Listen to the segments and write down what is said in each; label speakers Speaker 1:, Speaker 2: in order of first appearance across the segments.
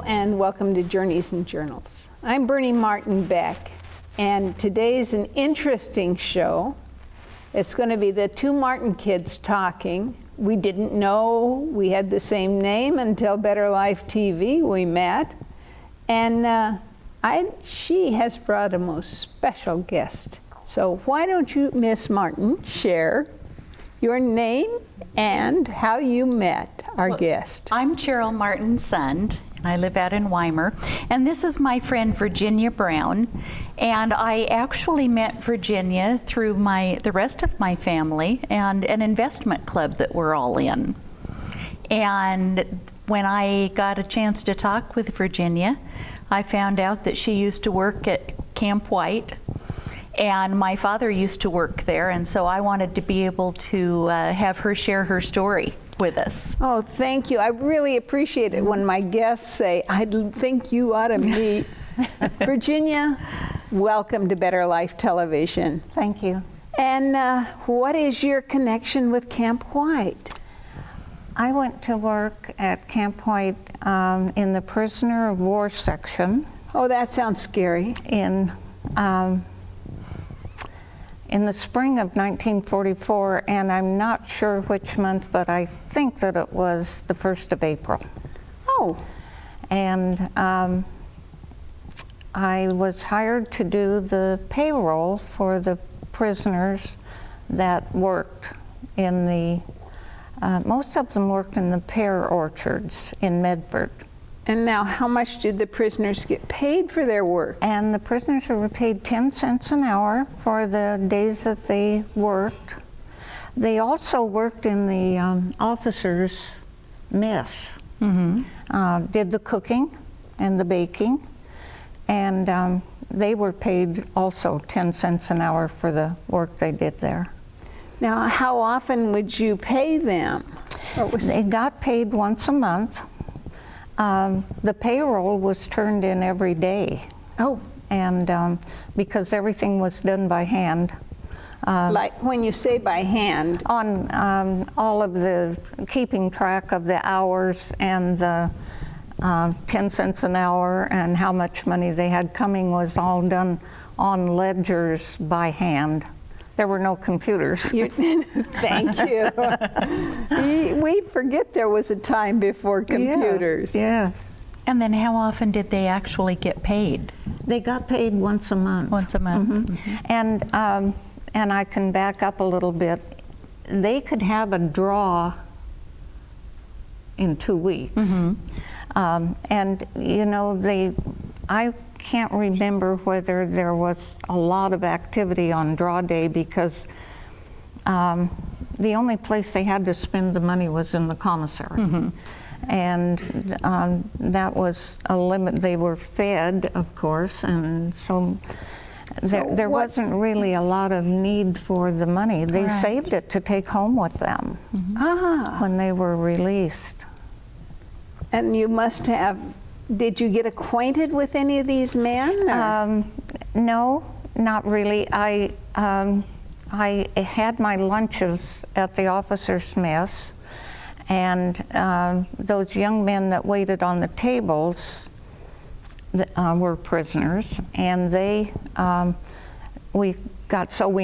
Speaker 1: and welcome to Journeys and Journals. I'm Bernie Martin Beck, and today's an interesting show. It's going to be the two Martin kids talking. We didn't know we had the same name until Better Life TV we met, and she has brought a most special guest. So why don't you, Miss Martin, share your name and how you met our guest.
Speaker 2: I'm Cheryl Martin Sund, and I live out in Weimar. And this is my friend Virginia Brown. And I actually met Virginia through the rest of my family and an investment club that we're all in. And when I got a chance to talk with Virginia, I found out that she used to work at Camp White. And my father used to work there, and so I wanted to be able to have her share her story with us.
Speaker 1: Oh, thank you. I really appreciate it when my guests say, I think you ought to meet. Virginia, welcome to Better Life Television.
Speaker 3: Thank you.
Speaker 1: And what is your connection with Camp White?
Speaker 3: I went to work at Camp White in the prisoner of war section.
Speaker 1: Oh, that sounds scary.
Speaker 3: In the spring of 1944, and I'm not sure which month, but I think that it was the 1st of April.
Speaker 1: Oh.
Speaker 3: And I was hired to do the payroll for the prisoners that worked in the, most of them worked in the pear orchards in Medford.
Speaker 1: And now, how much did the prisoners get paid for their work?
Speaker 3: And the prisoners were paid 10 cents an hour for the days that they worked. They also worked in the officers' mess, did the cooking and the baking, and they were paid also 10 cents an hour for the work they did there.
Speaker 1: Now, how often would you pay them?
Speaker 3: They got paid once a month. The payroll was turned in every day.
Speaker 1: Oh.
Speaker 3: And because everything was done by hand.
Speaker 1: Like when you say by hand?
Speaker 3: On all of the, keeping track of the hours and the 10 cents an hour and how much money they had coming was all done on ledgers by hand. There were no computers.
Speaker 1: Thank you. We forget there was a time before computers.
Speaker 3: Yes.
Speaker 2: And then how often did they actually get paid?
Speaker 3: They got paid once a month.
Speaker 2: Once a month. Mm-hmm.
Speaker 3: And I can back up a little bit. They could have a draw in 2 weeks. And you know, I can't remember whether there was a lot of activity on draw day because the only place they had to spend the money was in the commissary. And that was a limit. They were fed, of course, and so there wasn't really a lot of need for the money. They saved it to take home with them when they were released.
Speaker 1: And you must have, did you get acquainted with any of these men?
Speaker 3: No, not really. I had my lunches at the officers' mess, and those young men that waited on the tables were prisoners, and we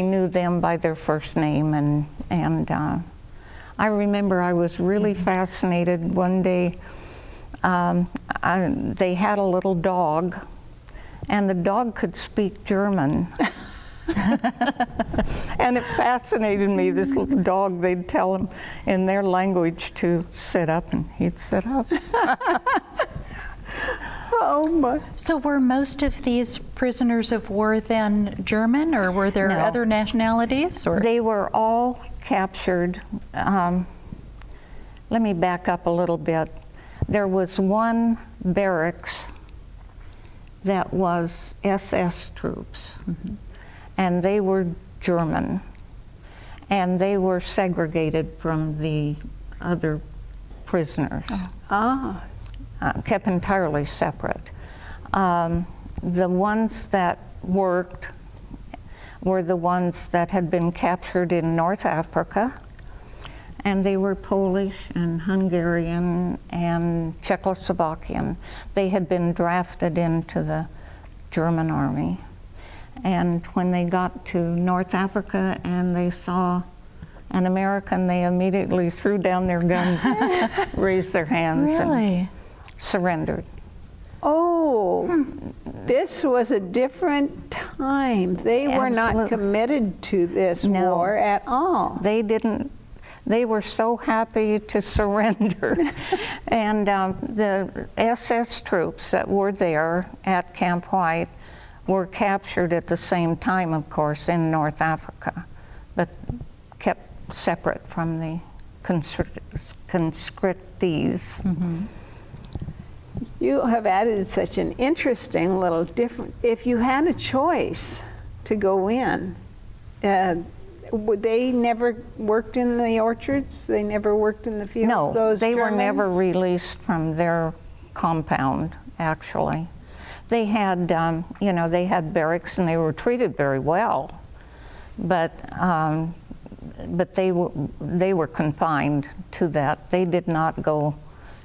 Speaker 3: knew them by their first name, and I remember I was really fascinated one day. They had a little dog, and the dog could speak German. And it fascinated me, this little dog, they'd tell him in their language to sit up, and he'd sit up.
Speaker 1: Oh my.
Speaker 2: So were most of these prisoners of war then German, or were there other nationalities? Or?
Speaker 3: They were all captured. Let me back up a little bit. There was one barracks that was SS troops, and they were German, and they were segregated from the other prisoners, kept entirely separate. The ones that worked were the ones that had been captured in North Africa, and they were Polish and Hungarian and Czechoslovakian. They had been drafted into the German army. And when they got to North Africa and they saw an American, they immediately threw down their guns, raised their hands, and surrendered.
Speaker 1: Oh, this was a different time. They were not committed to this war at all.
Speaker 3: They didn't. They were so happy to surrender. And the SS troops that were there at Camp White were captured at the same time, of course, in North Africa, but kept separate from the conscriptees.
Speaker 2: Mm-hmm.
Speaker 1: You have added such an interesting little different. If you had a choice to go in, they never worked in the orchards? They never worked in the fields?
Speaker 3: No,
Speaker 1: those
Speaker 3: they
Speaker 1: Germans?
Speaker 3: were never released from their compound, actually. They had, they had barracks and they were treated very well, but they were confined to that. They did not go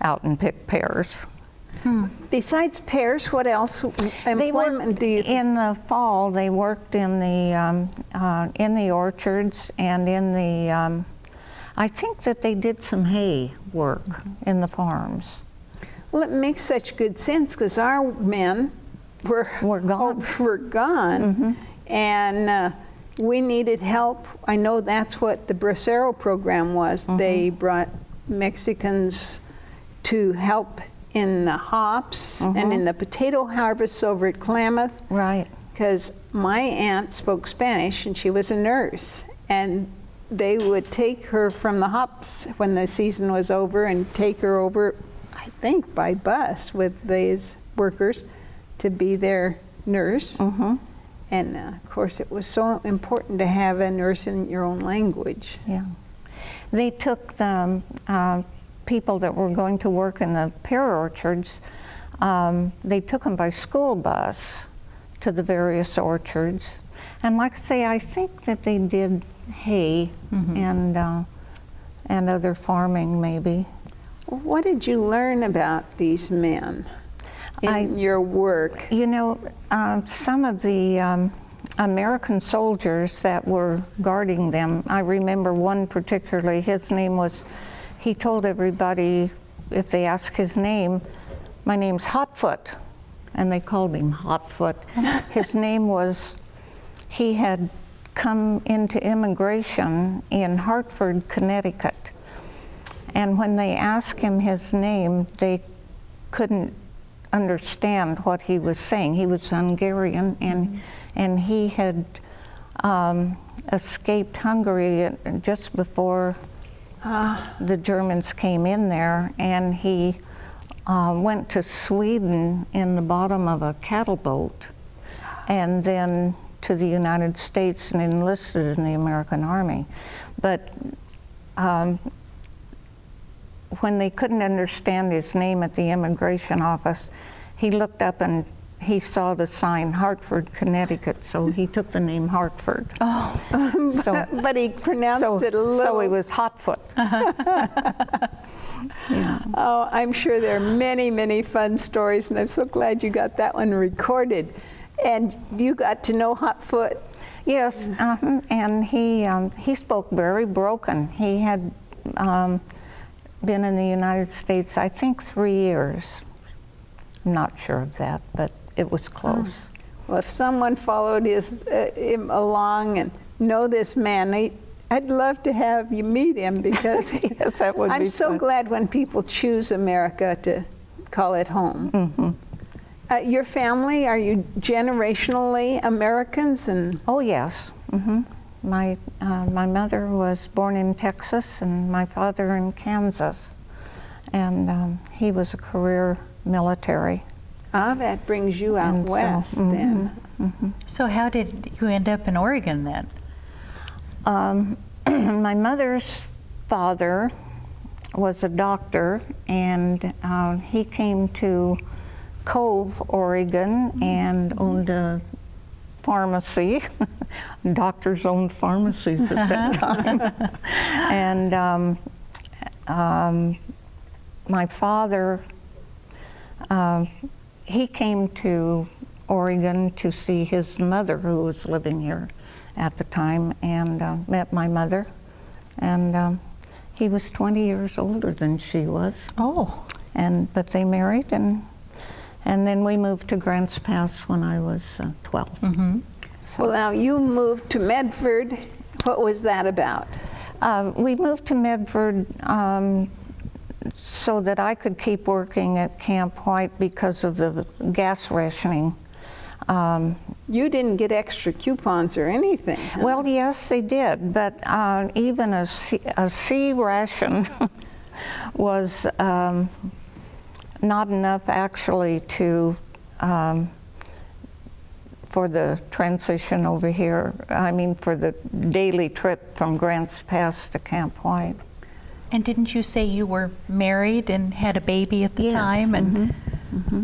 Speaker 3: out and pick pears.
Speaker 1: Besides pears, what else employment do you think?
Speaker 3: In the fall, they worked in the orchards and in the, I think that they did some hay work in the farms.
Speaker 1: Well, it makes such good sense because our men were
Speaker 3: gone.
Speaker 1: Mm-hmm. And we needed help. I know that's what the Bracero program was. Mm-hmm. They brought Mexicans to help in the hops and in the potato harvests over at Klamath.
Speaker 3: Right.
Speaker 1: Because my aunt spoke Spanish and she was a nurse. And they would take her from the hops when the season was over and take her over, I think, by bus with these workers to be their nurse. Mm-hmm. And of course, it was so important to have a nurse in your own language.
Speaker 3: Yeah. They took the people that were going to work in the pear orchards, they took them by school bus to the various orchards. And like I say, I think that they did hay and other farming maybe.
Speaker 1: What did you learn about these men in your work?
Speaker 3: You know, some of the American soldiers that were guarding them, I remember one particularly, his name was, he told everybody, if they asked his name, my name's Hotfoot, and they called him Hotfoot. His name was, he had come into immigration in Hartford, Connecticut. And when they asked him his name, they couldn't understand what he was saying. He was Hungarian, and he had escaped Hungary just before the Germans came in there, and he went to Sweden in the bottom of a cattle boat, and then to the United States and enlisted in the American Army. But when they couldn't understand his name at the immigration office, he looked up and he saw the sign Hartford, Connecticut, so he took the name Hartford.
Speaker 1: Oh,
Speaker 3: so,
Speaker 1: but he pronounced it a little.
Speaker 3: So he was Hotfoot. Yeah.
Speaker 1: Oh, I'm sure there are many, many fun stories, and I'm so glad you got that one recorded. And you got to know Hotfoot.
Speaker 3: Yes, and he spoke very broken. He had been in the United States, I think, 3 years. I'm not sure of that, but it was close.
Speaker 1: Well, if someone followed him along and know this man, I'd love to have you meet him because
Speaker 3: yes, that would
Speaker 1: I'm
Speaker 3: be
Speaker 1: so
Speaker 3: fun.
Speaker 1: glad when people choose America to call it home. Mm-hmm. Your family, are you generationally Americans? And
Speaker 3: oh yes. Mm-hmm. My mother was born in Texas and my father in Kansas, and he was a career military.
Speaker 1: that brings you out
Speaker 3: And so,
Speaker 1: west then.
Speaker 2: So how did you end up in Oregon then?
Speaker 3: My mother's father was a doctor, and he came to Cove, Oregon, and owned a pharmacy. doctors owned pharmacies at that time. And my father, he came to Oregon to see his mother, who was living here at the time, and met my mother. And he was 20 years older than she was.
Speaker 2: Oh.
Speaker 3: But they married, and then we moved to Grants Pass when I was 12.
Speaker 2: Mm-hmm.
Speaker 3: So,
Speaker 1: Well, now you moved to Medford. What was that about?
Speaker 3: we moved to Medford so that I could keep working at Camp White because of the gas rationing.
Speaker 1: You didn't get extra coupons or anything. Huh?
Speaker 3: Well, yes, they did, but even a C ration was not enough actually to for the transition over here. I mean, for the daily trip from Grants Pass to Camp White.
Speaker 2: And didn't you say you were married and had a baby at the
Speaker 3: Yes,
Speaker 2: time? And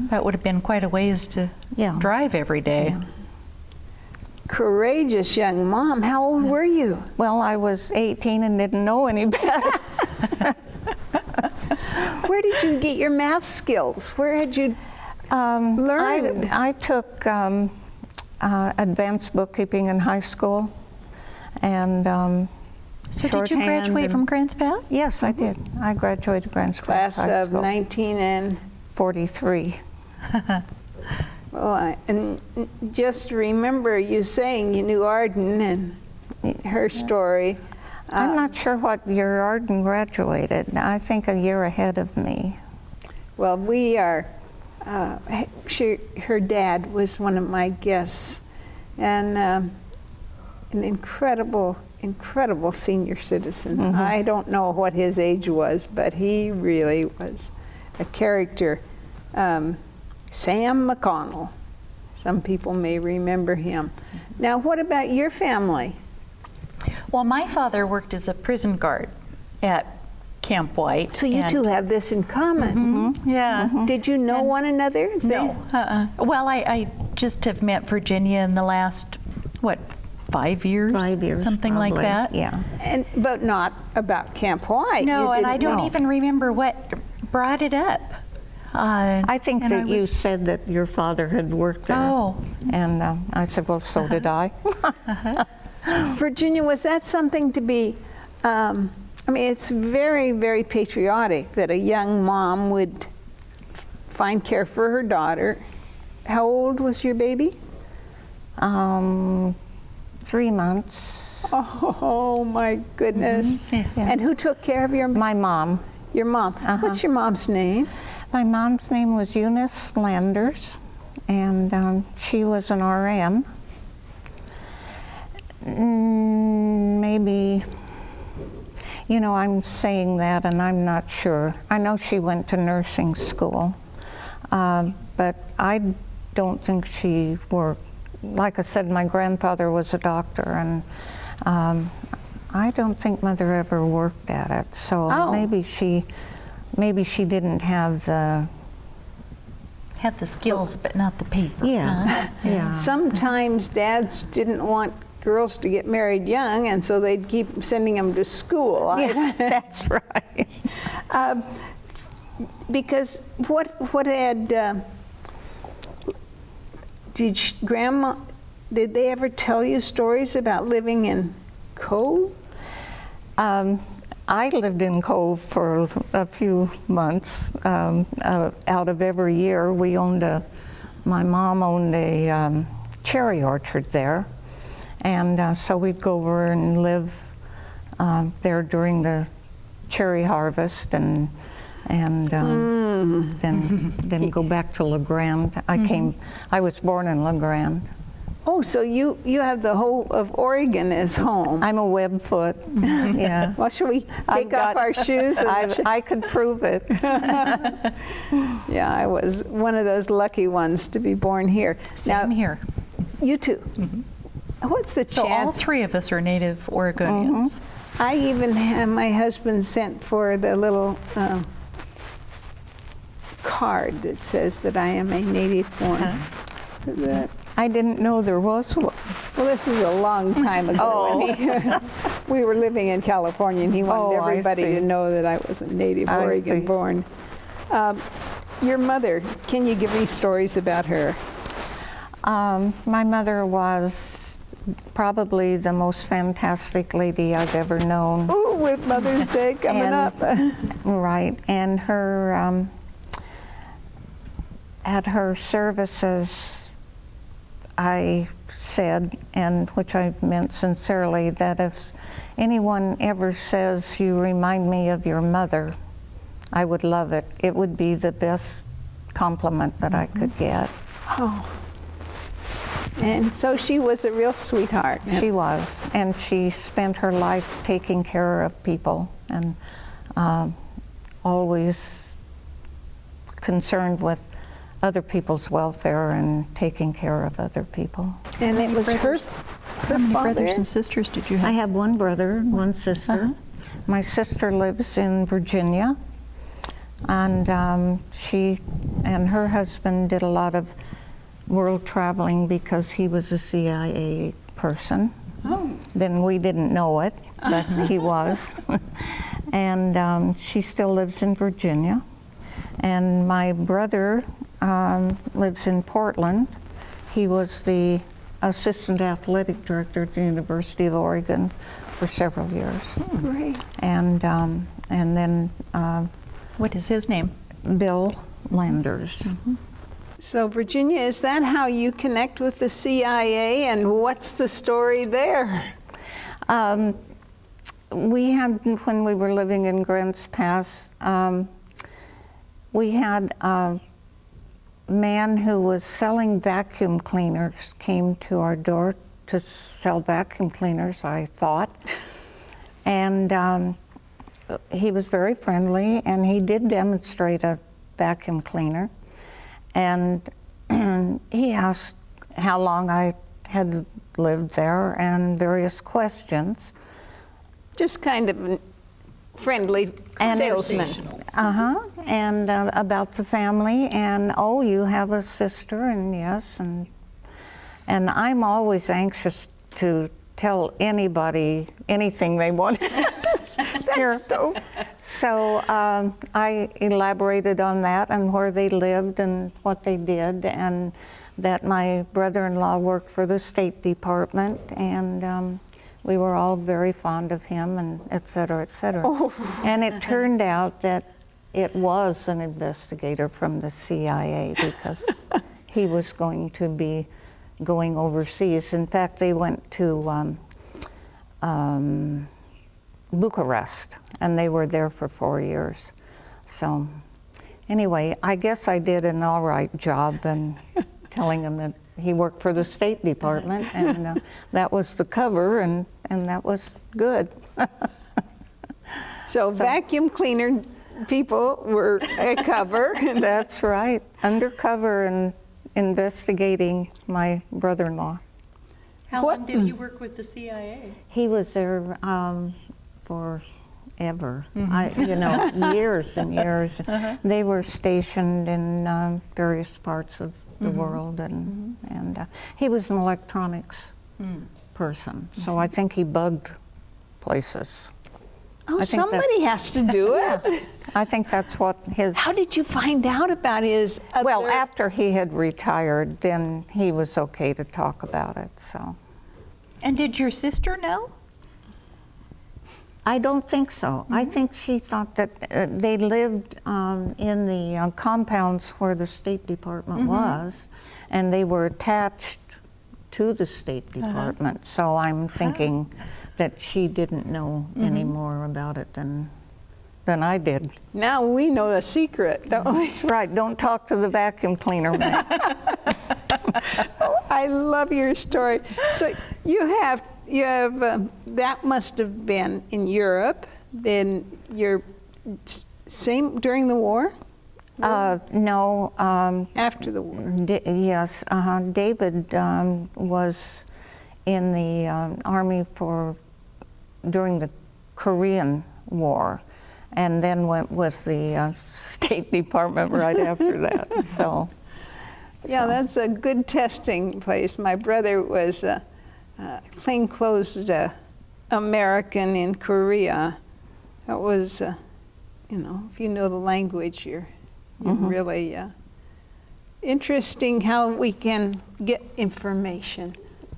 Speaker 2: that would have been quite a ways to drive every day.
Speaker 3: Yeah.
Speaker 1: Courageous young mom. How old were you?
Speaker 3: Well, I was 18 and didn't know any better.
Speaker 1: Where did you get your math skills? Where had you learned?
Speaker 3: I took advanced bookkeeping in high school, and
Speaker 2: So did you graduate from Grants Pass?
Speaker 3: Yes, I did. I graduated Grants Pass
Speaker 1: Class
Speaker 3: High
Speaker 1: of
Speaker 3: School. 43.
Speaker 1: Well, and just remember you saying you knew Arden and her story.
Speaker 3: I'm not sure what year Arden graduated. I think a year ahead of me.
Speaker 1: Well, we are, her dad was one of my guests, and an incredible senior citizen. I don't know what his age was, but he really was a character. Sam McConnell. Some people may remember him. Now, what about your family?
Speaker 2: Well, my father worked as a prison guard at Camp White.
Speaker 1: So you two have this in common.
Speaker 2: Yeah.
Speaker 1: Did you know one another?
Speaker 2: No. Well, I just have met Virginia in the last, 5 years?
Speaker 3: 5 years,
Speaker 2: Something
Speaker 3: probably.
Speaker 2: like that.
Speaker 3: Yeah.
Speaker 1: But not about Camp White.
Speaker 2: No,
Speaker 1: You
Speaker 2: and I
Speaker 1: didn't
Speaker 2: don't
Speaker 1: know.
Speaker 2: even remember what brought it up.
Speaker 3: I think
Speaker 2: and
Speaker 3: that
Speaker 2: I
Speaker 3: you
Speaker 2: was-
Speaker 3: said that your father had worked there.
Speaker 2: Oh.
Speaker 3: And I said, well, so did I.
Speaker 1: Virginia, was that something to be, I mean, it's very, very patriotic that a young mom would find care for her daughter. How old was your baby?
Speaker 3: 3 months.
Speaker 1: Oh my goodness.
Speaker 2: Yeah.
Speaker 1: And who took care of your
Speaker 3: My mom.
Speaker 1: mom? What's your mom's name?
Speaker 3: My mom's name was Eunice Landers, and she was an RM. Maybe, I'm saying that and I'm not sure. I know she went to nursing school, but I don't think she worked. Like I said, my grandfather was a doctor, and I don't think Mother ever worked at it. So maybe she didn't have the.
Speaker 2: Had the skills, but not the paper.
Speaker 3: Yeah, yeah.
Speaker 1: Sometimes dads didn't want girls to get married young, and so they'd keep sending them to school.
Speaker 3: Yeah, that's right.
Speaker 1: Because what had did they ever tell you stories about living in Cove?
Speaker 3: I lived in Cove for a few months. Out of every year, my mom owned a cherry orchard there, and so we'd go over and live there during the cherry harvest, and then go back to La Grande. I was born in La Grande.
Speaker 1: Oh, so you have the whole of Oregon as home.
Speaker 3: I'm a webfoot. Yeah.
Speaker 1: Well, shall we take off our shoes?
Speaker 3: I could prove it.
Speaker 1: Yeah, I was one of those lucky ones to be born here.
Speaker 2: Same here.
Speaker 1: You too. What's the
Speaker 2: So all
Speaker 1: chance?
Speaker 2: three of us are native Oregonians.
Speaker 1: I even had my husband sent for the little card that says that I am a native born.
Speaker 3: I didn't know there was one.
Speaker 1: Well, this is a long time ago. when we were living in California, and he wanted
Speaker 3: I
Speaker 1: everybody
Speaker 3: see.
Speaker 1: to know that I was a native
Speaker 3: I
Speaker 1: Oregon
Speaker 3: see.
Speaker 1: born. Your mother, can you give me stories about her?
Speaker 3: My mother was probably the most fantastic lady I've ever known.
Speaker 1: Ooh, with Mother's Day coming
Speaker 3: And-
Speaker 1: up.
Speaker 3: Right, and her at her services, I said, and which I meant sincerely, that if anyone ever says you remind me of your mother, I would love it. It would be the best compliment that I could get.
Speaker 1: Oh. And so she was a real sweetheart.
Speaker 3: She was, and she spent her life taking care of people and always concerned with other people's welfare and taking care of other people.
Speaker 1: And it was her
Speaker 2: How many
Speaker 1: father?
Speaker 2: brothers and sisters did you
Speaker 3: I
Speaker 2: have?
Speaker 3: have one brother, one sister. My sister lives in Virginia, and she and her husband did a lot of world traveling because he was a CIA person.
Speaker 1: Oh.
Speaker 3: Then we didn't know it, but he was. And she still lives in Virginia. And my brother lives in Portland. He was the assistant athletic director at the University of Oregon for several years.
Speaker 1: Great.
Speaker 3: And then
Speaker 2: What is his name?
Speaker 3: Bill Landers.
Speaker 1: So Virginia, is that how you connect with the CIA, and what's the story there?
Speaker 3: We had, when we were living in Grants Pass, we had a man who was selling vacuum cleaners came to our door to sell vacuum cleaners, I thought. And he was very friendly, and he did demonstrate a vacuum cleaner. And he asked how long I had lived there and various questions.
Speaker 1: Just kind of a friendly
Speaker 3: And
Speaker 1: salesman.
Speaker 3: And about the family, and oh, you have a sister, and yes, and I'm always anxious to tell anybody anything they want to hear. So I elaborated on that and where they lived and what they did, and that my brother-in-law worked for the State Department, and we were all very fond of him, and et cetera, et cetera.
Speaker 1: Oh.
Speaker 3: And it turned out that it was an investigator from the CIA because he was going to be going overseas. In fact, they went to Bucharest, and they were there for 4 years. So anyway, I guess I did an all right job in telling him that he worked for the State Department, and that was the cover, and that was good.
Speaker 1: So vacuum cleaner people were a cover.
Speaker 3: That's right, undercover and investigating my brother-in-law.
Speaker 2: How
Speaker 1: What-
Speaker 2: long did he work with the CIA?
Speaker 3: He was there forever, years and years. They were stationed in various parts of the world, and he was an electronics person, so I think he bugged places.
Speaker 1: Oh,
Speaker 3: I think
Speaker 1: somebody has to do it.
Speaker 3: I think that's what his...
Speaker 1: How did you find out about his other...
Speaker 3: Well, after he had retired, then he was okay to talk about it, so...
Speaker 2: And did your sister know?
Speaker 3: I don't think so. I think she thought that they lived in the compounds where the State Department was, and they were attached to the State Department. So I'm thinking that she didn't know any more about it than I did.
Speaker 1: Now we know the secret, don't we?
Speaker 3: That's right. Don't talk to the vacuum cleaner man.
Speaker 1: Oh, I love your story. So you have that must have been in Europe. Then you're same during the war?
Speaker 3: No.
Speaker 1: After the war?
Speaker 3: Yes. David was in the Army during the Korean War, and then went with the State Department right after that. So.
Speaker 1: Yeah,
Speaker 3: So-
Speaker 1: that's a good testing place. My brother was a plainclothes American in Korea. That was, you know, if you know the language, you're really interesting how we can get information.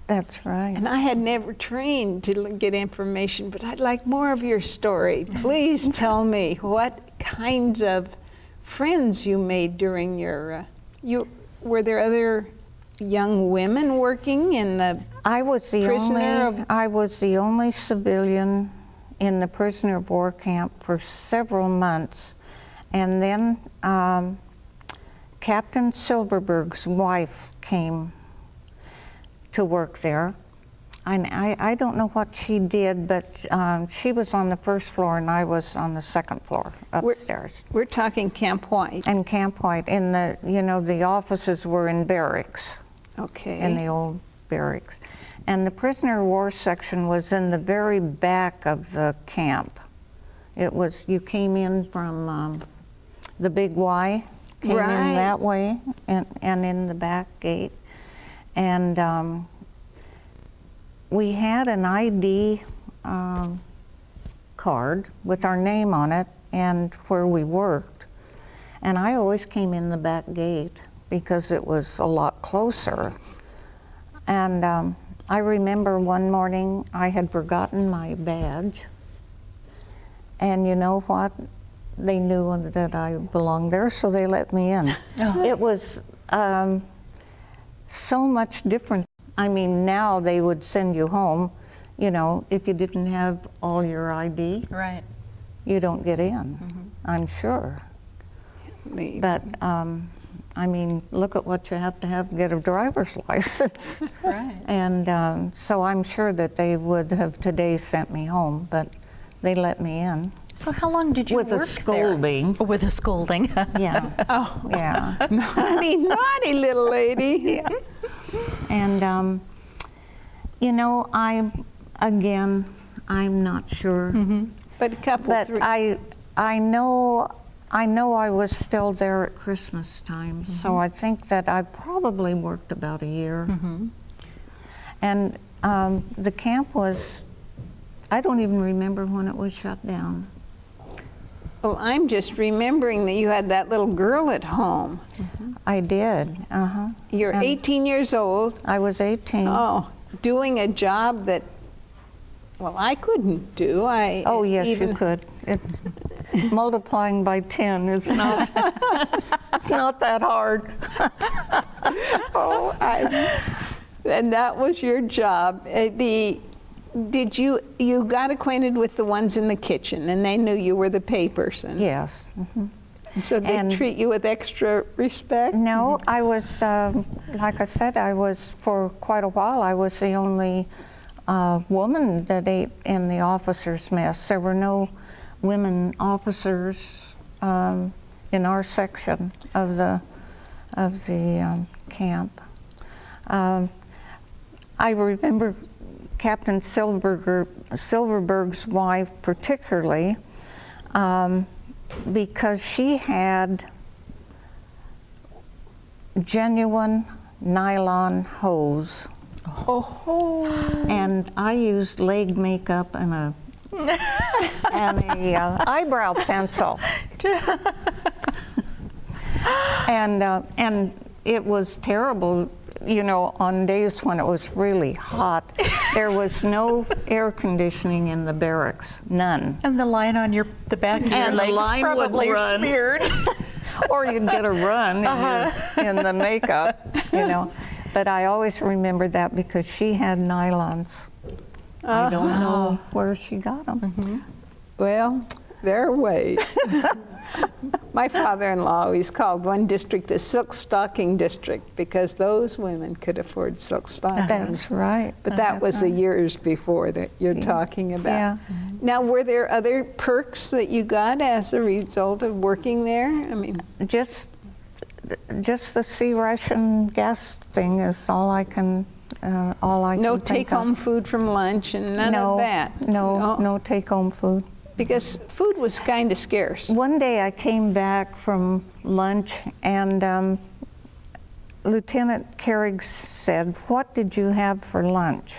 Speaker 3: That's right.
Speaker 1: And I had never trained to get information, but I'd like more of your story. Please tell me what kinds of friends you made during your, were there other young women working in the
Speaker 3: I was the only civilian in the prisoner of war camp for several months, and then Captain Silverberg's wife came to work there. And I don't know what she did, but she was on the first floor and I was on the second floor upstairs.
Speaker 1: We're talking Camp White.
Speaker 3: And Camp White, in the, you know, the offices were in barracks,
Speaker 1: Okay.
Speaker 3: in the old barracks. And the prisoner of war section was in the very back of the camp. It was, you came in from the big Y, came in that way, and in the back gate. And we had an ID card with our name on it and where we worked. And I always came in the back gate because it was a lot closer. And I remember one morning I had forgotten my badge. And you know what? They knew that I belonged there, so they let me in.
Speaker 2: Oh.
Speaker 3: It was so much different. I mean, now they would send you home, you know, if you didn't have all your ID,
Speaker 2: Right.
Speaker 3: you don't get in, I'm sure. But, I mean, look at what you have to get a driver's license.
Speaker 2: Right.
Speaker 3: And so I'm sure that they would have today sent me home, but they let me in.
Speaker 2: So how long did you
Speaker 3: With a
Speaker 2: work
Speaker 3: scolding.
Speaker 2: there? With a scolding.
Speaker 3: Yeah.
Speaker 1: Oh,
Speaker 3: Yeah.
Speaker 1: naughty, naughty little lady.
Speaker 3: Yeah. And, you know, I'm not sure.
Speaker 1: But a couple,
Speaker 3: But
Speaker 1: three.
Speaker 3: I know I was still there at Christmas time, so I think that I probably worked about a year. And the camp was, I don't even remember when it was shut down.
Speaker 1: Well, I'm just remembering that you had that little girl at home.
Speaker 3: I did,
Speaker 1: You're
Speaker 3: And
Speaker 1: 18 years old.
Speaker 3: I was 18.
Speaker 1: Oh, doing a job that, well, I couldn't do.
Speaker 3: Oh, yes, you could. Multiplying by 10 is not, not that hard.
Speaker 1: And that was your job. Did you got acquainted with the ones in the kitchen, and they knew you were the pay person?
Speaker 3: Yes.
Speaker 1: And so they
Speaker 3: And-
Speaker 1: treat you with extra respect?
Speaker 3: No, I was, like I said, I was, for quite a while, I was the only woman that ate in the officers' mess. There were no women officers in our section of the camp. I remember Captain Silverberg's wife particularly, because she had genuine nylon hose.
Speaker 1: Oh.
Speaker 3: And I used leg makeup and a eyebrow pencil. And it was terrible, you know, on days when it was really hot. There was no air conditioning in the barracks, none.
Speaker 2: And the line on the back of your
Speaker 3: And the
Speaker 2: legs
Speaker 3: line would
Speaker 2: probably
Speaker 3: run.
Speaker 2: smeared.
Speaker 3: Or you'd get a run in the makeup, you know. But I always remember that because she had nylons. I don't know where she got them.
Speaker 1: Well, there are ways. My father-in-law always called one district the silk stocking district because those women could afford silk stockings.
Speaker 3: That's right.
Speaker 1: But that was the years before that you're talking about.
Speaker 3: Yeah.
Speaker 1: Now, were there other perks that you got as a result of working there? I mean,
Speaker 3: Just the sea ration gas thing is all I can
Speaker 1: no
Speaker 3: think of.
Speaker 1: take-home food from lunch and none of that.
Speaker 3: No take-home food.
Speaker 1: Because food was kind of scarce.
Speaker 3: One day I came back from lunch and Lieutenant Carrig said, "What did you have for lunch?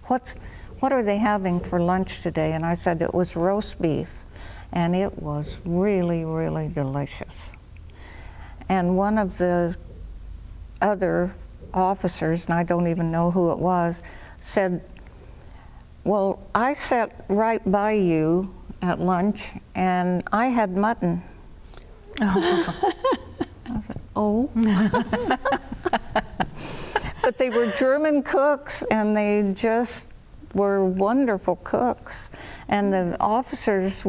Speaker 3: What are they having for lunch today?" And I said it was roast beef, and it was really, really delicious. And one of the other officers, and I don't even know who it was, said, "Well, I sat right by you at lunch, and I had mutton." I said, "Oh." But they were German cooks, and they just were wonderful cooks. And the officers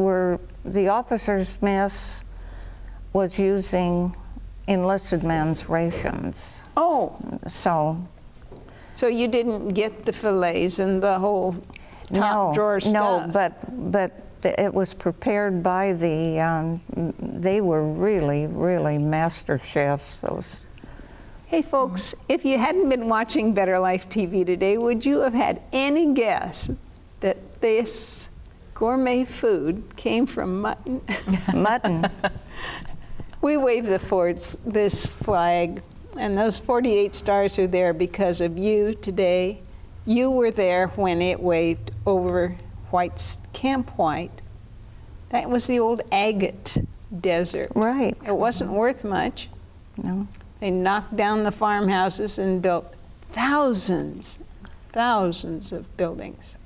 Speaker 3: mess was using enlisted men's rations.
Speaker 1: Oh,
Speaker 3: So
Speaker 1: so you didn't get the fillets and the whole top drawer stuff?
Speaker 3: No, but it was prepared by they were really, really master chefs, those.
Speaker 1: Hey folks, if you hadn't been watching Better Life TV today, would you have had any guess that this gourmet food came from mutton?
Speaker 3: Mutton.
Speaker 1: We wave this flag, and those 48 stars are there because of you today. You were there when it waved over Camp White. That was the old agate desert.
Speaker 3: Right.
Speaker 1: It wasn't worth much.
Speaker 3: No.
Speaker 1: They knocked down the farmhouses and built thousands of buildings.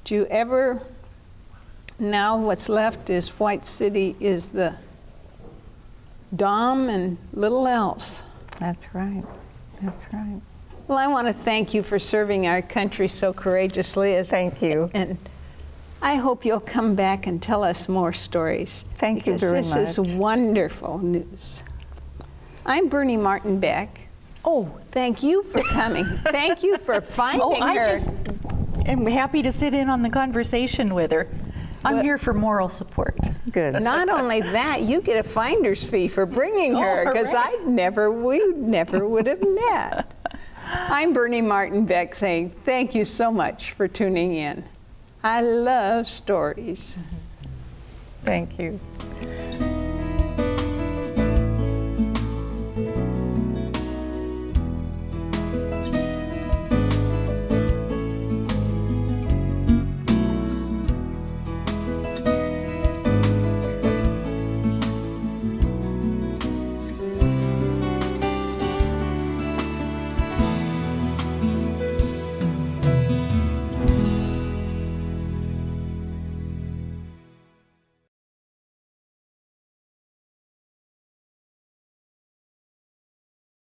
Speaker 1: Do you ever, now what's left is White City is the Dom and little else.
Speaker 3: That's right. That's right.
Speaker 1: Well, I want to thank you for serving our country so courageously.
Speaker 3: Thank you.
Speaker 1: And I hope you'll come back and tell us more stories.
Speaker 3: Thank you very
Speaker 1: Because this is wonderful news. I'm Bernie Martin Beck. Oh, thank you for coming. Thank you for finding her.
Speaker 2: I just am happy to sit in on the conversation with her. I'm here for moral support.
Speaker 3: Good.
Speaker 1: Not only that, you get a finder's fee for bringing her, because we never would have met. I'm Bernie Martin Beck saying thank you so much for tuning in. I love stories.
Speaker 3: Thank you.